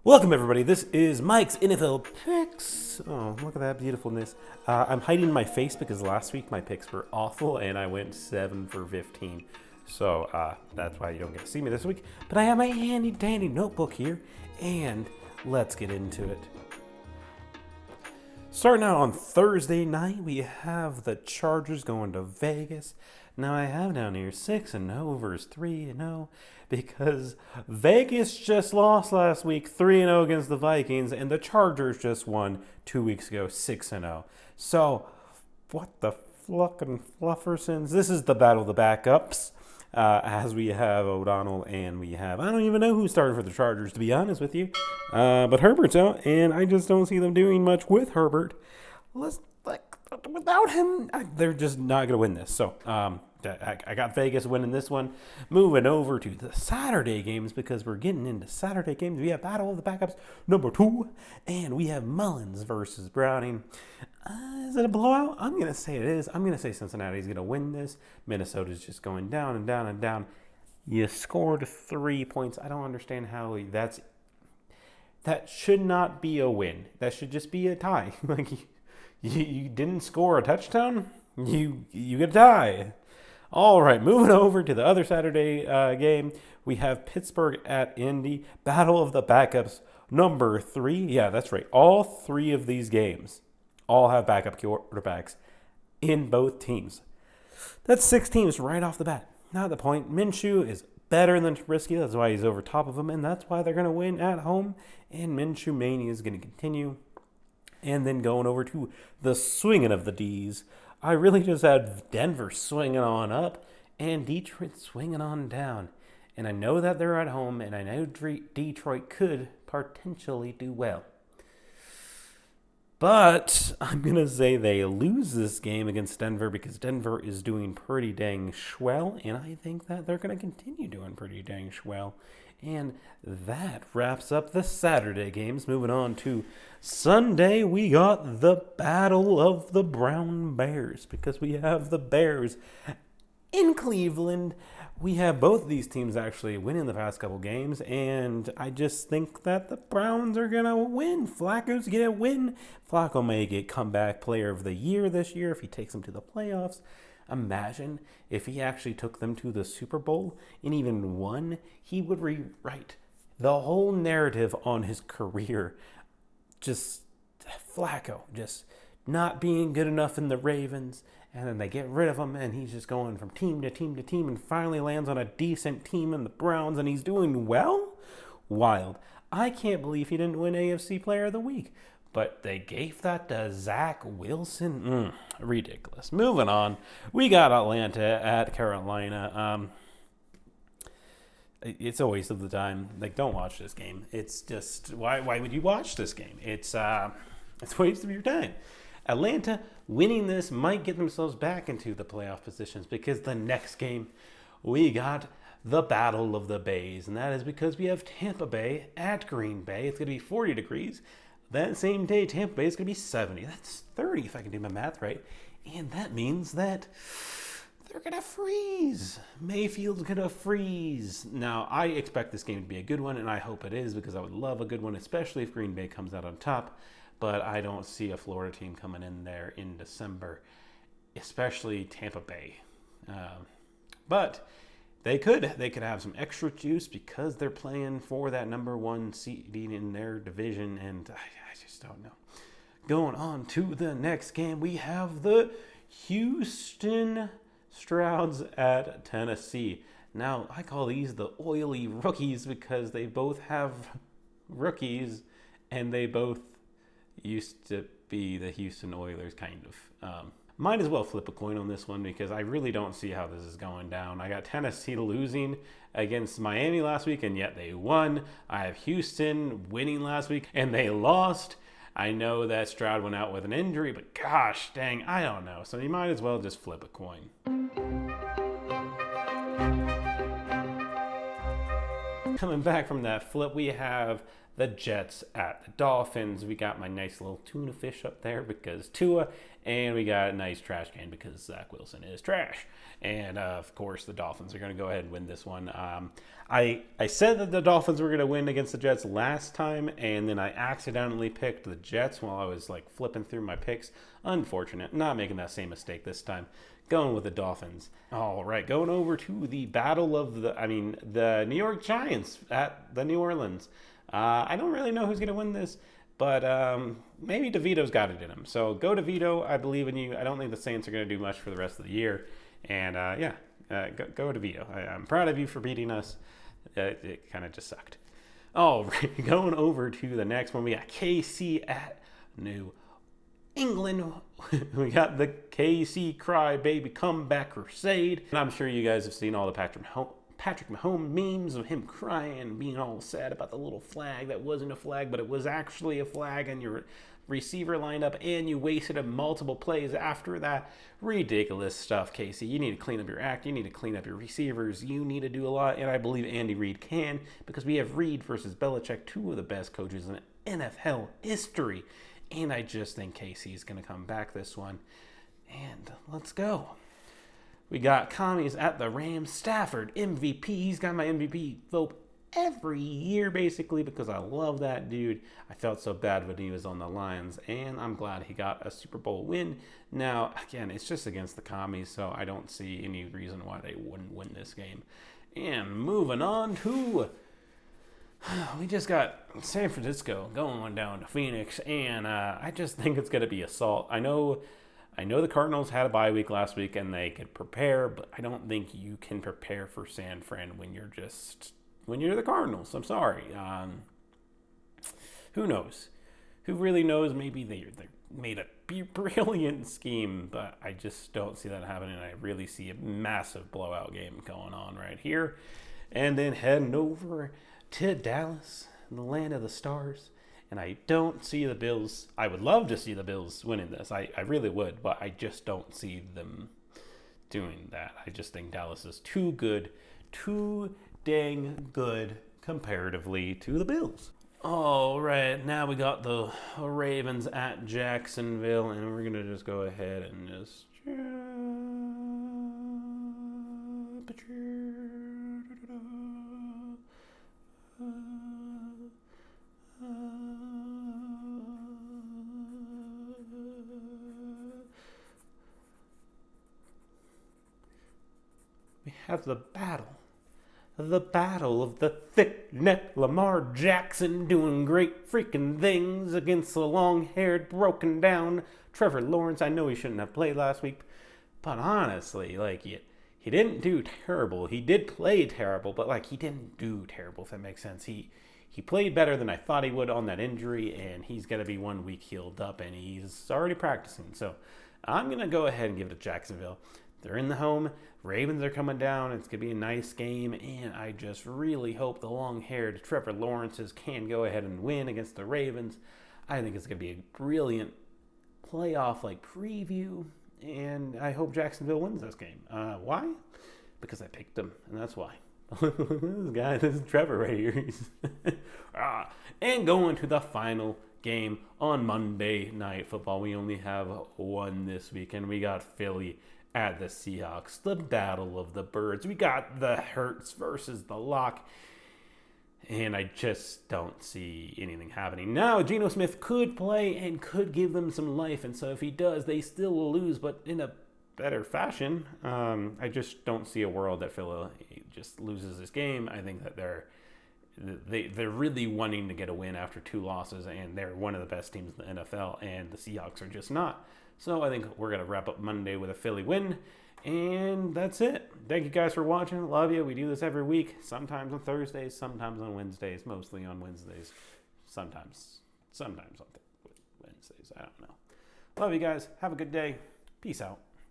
Welcome everybody, this is Mike's NFL Picks. Oh, look at that beautifulness. I'm hiding my face because last week my picks were awful and I went 7 for 15. So that's why you don't get to see me this week. But I have my handy dandy notebook here and let's get into it. Starting out on Thursday night, we have the Chargers going to Vegas. Now I have down here 6-0 versus 3-0 because Vegas just lost last week 3-0 against the Vikings and the Chargers just won 2 weeks ago 6-0. So what the fucking fluffersons? This is the battle of the backups. As we have O'Donnell and we have, I don't even know who started for the Chargers, to be honest with you. But Herbert's out, and I just don't see them doing much with Herbert. Without him, they're just not going to win this. So I got Vegas winning this one. Moving over to the Saturday games because we're getting into Saturday games. We have Battle of the Backups number 2, and we have Mullins versus Browning. Is it a blowout? I'm going to say it is. I'm going to say Cincinnati's going to win this. Minnesota's just going down and down and down. You scored 3 points. I don't understand how that should not be a win. That should just be a tie. Like you didn't score a touchdown, you get a tie. All right, moving over to the other Saturday game, we have Pittsburgh at Indy. Battle of the Backups number 3. Yeah, that's right. All 3 of these games all have backup quarterbacks in both teams. That's 6 teams right off the bat. Not the point. Minshew is better than Trubisky. That's why he's over top of them, and that's why they're going to win at home. And Minshew mania is going to continue. And then going over to the swinging of the D's, I really just had Denver swinging on up and Detroit swinging on down. And I know that they're at home, and I know Detroit could potentially do well. But I'm going to say they lose this game against Denver because Denver is doing pretty dang swell, and I think that they're going to continue doing pretty dang swell. And that wraps up the Saturday games. Moving on to Sunday, we got the Battle of the Brown Bears because we have the Bears in Cleveland. We have both these teams actually winning the past couple games, and I just think that the Browns are going to win. Flacco's going to win. Flacco may get comeback player of the year this year if he takes them to the playoffs. Imagine if he actually took them to the Super Bowl and even won, he would rewrite the whole narrative on his career. Just Flacco, just not being good enough in the Ravens, and then they get rid of him, and he's just going from team to team to team, and finally lands on a decent team in the Browns, and he's doing well? Wild. I can't believe he didn't win AFC Player of the Week. But they gave that to Zach Wilson. Ridiculous. Moving on. We got Atlanta at Carolina. It's a waste of the time. Like, don't watch this game. It's just, why would you watch this game? It's a waste of your time. Atlanta winning this might get themselves back into the playoff positions because the next game we got the Battle of the Bays. And that is because we have Tampa Bay at Green Bay. It's going to be 40 degrees. That same day, Tampa Bay is going to be 70. That's 30 if I can do my math right. And that means that they're going to freeze. Mayfield's going to freeze. Now, I expect this game to be a good one, and I hope it is because I would love a good one, especially if Green Bay comes out on top. But I don't see a Florida team coming in there in December, especially Tampa Bay. But they could have some extra juice because they're playing for that number 1 seeding in their division, and I just don't know. Going on to the next game, we have the Houston Strouds at Tennessee. Now, I call these the oily rookies because they both have rookies, and they both used to be the Houston Oilers, kind of. Might as well flip a coin on this one because I really don't see how this is going down. I got Tennessee losing against Miami last week, and yet they won. I have Houston winning last week, and they lost. I know that Stroud went out with an injury, but gosh dang, I don't know. So you might as well just flip a coin. Coming back from that flip, we have the Jets at the Dolphins. We got my nice little tuna fish up there because Tua, and we got a nice trash can because Zach Wilson is trash. And of course, the Dolphins are going to go ahead and win this one. I said that the Dolphins were going to win against the Jets last time, and then I accidentally picked the Jets while I was like flipping through my picks. Unfortunate. Not making that same mistake this time. Going with the Dolphins. All right, going over to the battle of the New York Giants at the New Orleans. I don't really know who's going to win this, but maybe DeVito's got it in him. So go DeVito. I believe in you. I don't think the Saints are going to do much for the rest of the year. And go DeVito. I'm proud of you for beating us. It kind of just sucked. All right, going over to the next one. We got KC at New England. We got the KC Cry Baby Comeback Crusade. And I'm sure you guys have seen all the Patrick Mahomes memes of him crying, being all sad about the little flag that wasn't a flag, but it was actually a flag on your receiver lineup, and you wasted multiple plays after that. Ridiculous stuff, Casey. You need to clean up your act. You need to clean up your receivers. You need to do a lot, and I believe Andy Reid can, because we have Reid versus Belichick, two of the best coaches in NFL history. And I just think Casey is going to come back this one. And let's go. We got Commies at the Rams. Stafford, MVP. He's got my MVP vote every year, basically, because I love that dude. I felt so bad when he was on the Lions, and I'm glad he got a Super Bowl win. Now, again, it's just against the Commies, so I don't see any reason why they wouldn't win this game. And moving on to... we just got San Francisco going down to Phoenix, and I just think it's going to be assault. I know the Cardinals had a bye week last week, and they could prepare, but I don't think you can prepare for San Fran when you're the Cardinals. I'm sorry. Who knows? Who really knows? Maybe they made a brilliant scheme, but I just don't see that happening. I really see a massive blowout game going on right here. And then heading over to Dallas, the land of the stars. And I don't see the Bills. I would love to see the Bills winning this. I really would, but I just don't see them doing that. I just think Dallas is too good, too dang good comparatively to the Bills. All right, now we got the Ravens at Jacksonville, and we're going to just go ahead and just... we have the battle of the thick neck Lamar Jackson doing great freaking things against the long-haired, broken down Trevor Lawrence. I know he shouldn't have played last week, but honestly, like, he didn't do terrible. He did play terrible, but like, he didn't do terrible, if that makes sense. He played better than I thought he would on that injury, and he's going to be 1 week healed up, and he's already practicing. So I'm going to go ahead and give it to Jacksonville. They're in the home. Ravens are coming down. It's going to be a nice game, and I just really hope the long-haired Trevor Lawrences can go ahead and win against the Ravens. I think it's going to be a brilliant playoff-like preview, and I hope Jacksonville wins this game. Why? Because I picked them, and that's why. This is Trevor right here. And going to the final game on Monday Night Football. We only have one this week, and we got Philly at the Seahawks. The battle of the birds. We got the Hurts versus the Lock. And I just don't see anything happening. Now, Geno Smith could play and could give them some life. And so if he does, they still will lose, but in a better fashion. I just don't see a world that Philly just loses this game. I think that they're really wanting to get a win after 2 losses, and they're one of the best teams in the NFL, and the Seahawks are just not. So I think we're going to wrap up Monday with a Philly win, and that's it. Thank you guys for watching. Love you. We do this every week, sometimes on Thursdays, sometimes on Wednesdays, mostly on Wednesdays, sometimes on Wednesdays. I don't know. Love you guys. Have a good day. Peace out.